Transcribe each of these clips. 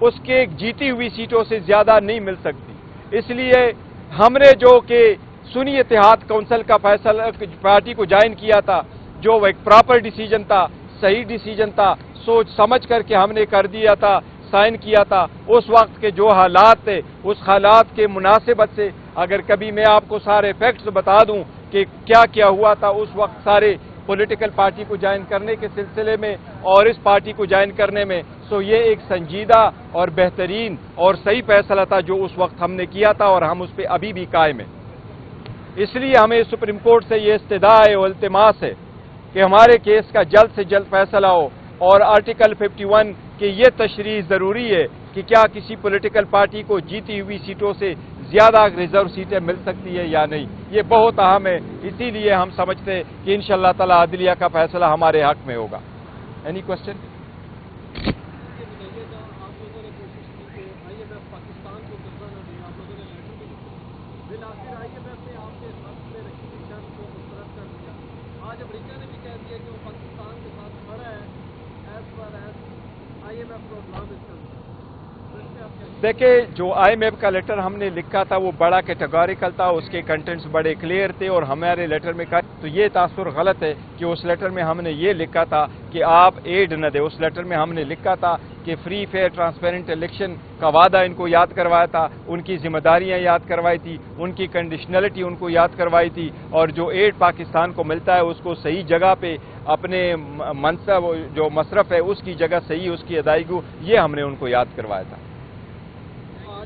اس کے جیتی ہوئی سیٹوں سے زیادہ نہیں مل سکتی۔ اس لیے ہم نے جو کہ سنی اتحاد کونسل کا فیصلہ پارٹی کو جوائن کیا تھا، جو ایک پراپر ڈیسیجن تھا، صحیح ڈیسیجن تھا، سوچ سمجھ کر کے ہم نے کر دیا تھا، سائن کیا تھا۔ اس وقت کے جو حالات تھے، اس حالات کے مناسبت سے اگر کبھی میں آپ کو سارے فیکٹس بتا دوں کہ کیا کیا ہوا تھا اس وقت سارے پولیٹیکل پارٹی کو جوائن کرنے کے سلسلے میں اور اس پارٹی کو جوائن کرنے میں، سو یہ ایک سنجیدہ اور بہترین اور صحیح فیصلہ تھا جو اس وقت ہم نے کیا تھا، اور ہم اس پہ ابھی بھی قائم ہیں۔ اس لیے ہمیں سپریم کورٹ سے یہ استدعا ہے اور التماس ہے کہ ہمارے کیس کا جلد سے جلد فیصلہ ہو، اور آرٹیکل 51 کی یہ تشریح ضروری ہے کہ کیا کسی پولیٹیکل پارٹی کو جیتی ہوئی سیٹوں سے زیادہ ریزرو سیٹیں مل سکتی ہے یا نہیں، یہ بہت اہم ہے۔ اسی لیے ہم سمجھتے ہیں کہ انشاءاللہ تعالی عدلیہ کا فیصلہ ہمارے حق میں ہوگا۔ Any question? دیکھیں، جو آئی ایم ایف کا لیٹر ہم نے لکھا تھا وہ بڑا کیٹیگوریکل تھا، اس کے کنٹینٹس بڑے کلیئر تھے، اور ہمارے لیٹر میں کہا تو یہ تاثر غلط ہے کہ اس لیٹر میں ہم نے یہ لکھا تھا کہ آپ ایڈ نہ دیں۔ اس لیٹر میں ہم نے لکھا تھا کہ فری فیئر ٹرانسپیرنٹ الیکشن کا وعدہ ان کو یاد کروایا تھا، ان کی ذمہ داریاں یاد کروائی تھی، ان کی کنڈیشنلٹی ان کو یاد کروائی تھی، اور جو ایڈ پاکستان کو ملتا ہے اس کو صحیح جگہ پہ اپنے منصب جو مصرف ہے اس کی جگہ صحیح اس کی ادائیگی، یہ ہم نے ان کو یاد کروایا تھا۔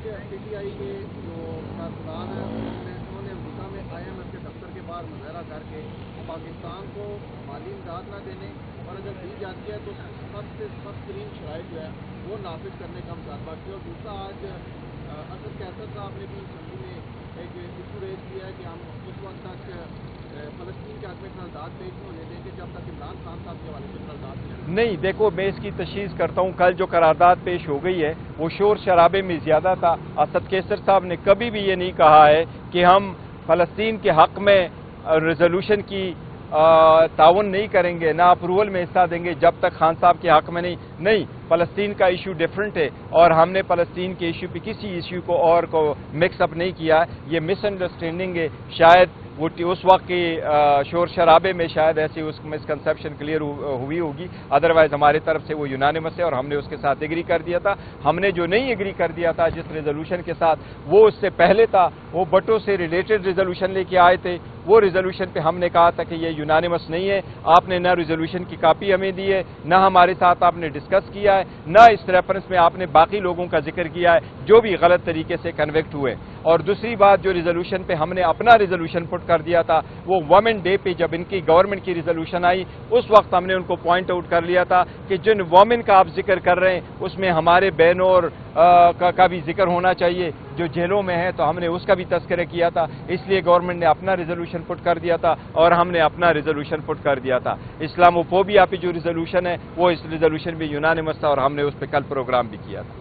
پی ٹی آئی کے جو کارکنان ہیں انہوں نے امریکہ میں آئی ایم ایف کے دفتر کے باہر مظاہرہ کر کے پاکستان کو مالی امداد نہ دینے اور اگر دی جاتی ہے تو سخت سے سخت ترین شرائط جو ہے وہ نافذ کرنے کا مطالبہ کیا۔ اور دوسرا، آج اسد قیصر صاحب نے بھی اسمبلی میں ایک ایشو ریز کیا ہے کہ ہم اس وقت تک فلسطین کے حق میں قرارداد پیش نہیں ہونے دیں گے جب تک عمران خان صاحب کے حوالے سے قرارداد نہیں۔ دیکھو، میں اس کی تشخیص کرتا ہوں، کل جو قرارداد پیش ہو گئی ہے وہ شور شرابے میں زیادہ تھا۔ اسد قیصر صاحب نے کبھی بھی یہ نہیں کہا ہے کہ ہم فلسطین کے حق میں ریزولوشن کی تعاون نہیں کریں گے، نہ اپروول میں حصہ دیں گے جب تک خان صاحب کے حق میں نہیں۔ فلسطین کا ایشو ڈیفرنٹ ہے، اور ہم نے فلسطین کے ایشو پہ کسی ایشو کو اور کو مکس اپ نہیں کیا ہے۔ یہ مس انڈرسٹینڈنگ ہے، شاید وہ اس وقت کی شور شرابے میں شاید ایسی اس مسکنسیپشن کلیئر ہوئی ہوگی، ادروائز ہمارے طرف سے وہ یونانیمس ہے اور ہم نے اس کے ساتھ ایگری کر دیا تھا۔ ہم نے جو نہیں ایگری کر دیا تھا جس ریزولوشن کے ساتھ، وہ اس سے پہلے تھا، وہ بٹوں سے ریلیٹڈ ریزولوشن لے کے آئے تھے۔ وہ ریزولوشن پہ ہم نے کہا تھا کہ یہ یونانیمس نہیں ہے، آپ نے نہ ریزولوشن کی کاپی ہمیں دی ہے، نہ ہمارے ساتھ آپ نے ڈسکس کیا ہے، نہ اس ریفرنس میں آپ نے باقی لوگوں کا ذکر کیا ہے جو بھی غلط طریقے سے کنویکٹ ہوئے۔ اور دوسری بات، جو ریزولوشن پہ ہم نے اپنا ریزولوشن پٹ کر دیا تھا، وہ وومن ڈے پہ جب ان کی گورنمنٹ کی ریزولوشن آئی اس وقت ہم نے ان کو پوائنٹ آؤٹ کر لیا تھا کہ جن وومن کا آپ ذکر کر رہے ہیں اس میں ہمارے بہنوں اور کا بھی ذکر ہونا چاہیے جو جیلوں میں ہیں، تو ہم نے اس کا بھی تذکرہ کیا تھا۔ اس لیے گورنمنٹ نے اپنا ریزولوشن پٹ کر دیا تھا اور ہم نے اپنا ریزولوشن پٹ کر دیا تھا۔ اسلاموفوبیا پہ جو ریزولوشن ہے وہ اس ریزولوشن بھی یونانیمس تھا اور ہم نے اس پہ کل پروگرام بھی کیا تھا۔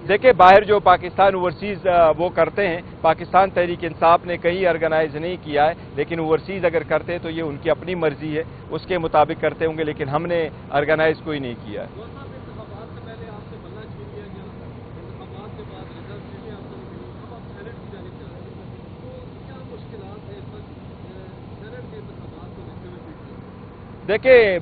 دیکھیں، باہر جو پاکستان اوورسیز وہ کرتے ہیں، پاکستان تحریک انصاف نے کہیں آرگنائز نہیں کیا ہے، لیکن اوورسیز اگر کرتے تو یہ ان کی اپنی مرضی ہے، اس کے مطابق کرتے ہوں گے، لیکن ہم نے آرگنائز کوئی نہیں کیا ہے۔ دیکھیں،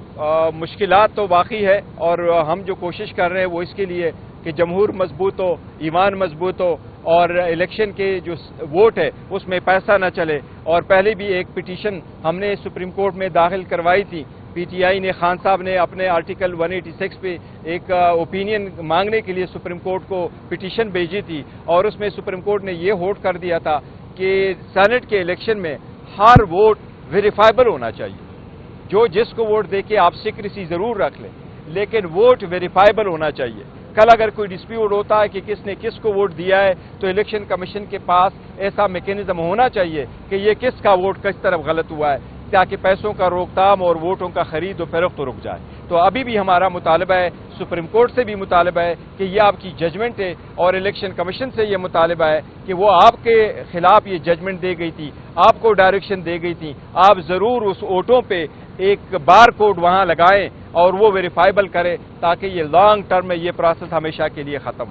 مشکلات تو واقعی ہے، اور ہم جو کوشش کر رہے ہیں وہ اس کے لیے کہ جمہور مضبوط ہو، ایمان مضبوط ہو، اور الیکشن کے جو ووٹ ہے اس میں پیسہ نہ چلے۔ اور پہلے بھی ایک پٹیشن ہم نے سپریم کورٹ میں داخل کروائی تھی، پی ٹی آئی نے، خان صاحب نے اپنے آرٹیکل 186 پہ ایک اوپینین مانگنے کے لیے سپریم کورٹ کو پٹیشن بھیجی تھی، اور اس میں سپریم کورٹ نے یہ ہوٹ کر دیا تھا کہ سینٹ کے الیکشن میں ہر ووٹ ویریفائبل ہونا چاہیے۔ جو جس کو ووٹ دے کے آپ سیکریسی ضرور رکھ لیں، لیکن ووٹ ویریفائبل ہونا چاہیے۔ کل اگر کوئی ڈسپیوٹ ہوتا ہے کہ کس نے کس کو ووٹ دیا ہے تو الیکشن کمیشن کے پاس ایسا میکینزم ہونا چاہیے کہ یہ کس کا ووٹ کس طرف غلط ہوا ہے، تاکہ پیسوں کا روک تھام اور ووٹوں کا خرید و فروخت رک جائے۔ تو ابھی بھی ہمارا مطالبہ ہے، سپریم کورٹ سے بھی مطالبہ ہے کہ یہ آپ کی ججمنٹ ہے، اور الیکشن کمیشن سے یہ مطالبہ ہے کہ وہ آپ کے خلاف یہ ججمنٹ دے گئی تھی، آپ کو ڈائریکشن دے گئی تھی، آپ ضرور اس ووٹوں پہ ایک بار کوڈ وہاں لگائیں اور وہ ویریفائبل کرے تاکہ یہ لانگ ٹرم میں یہ پروسیس ہمیشہ کے لیے ختم ہو.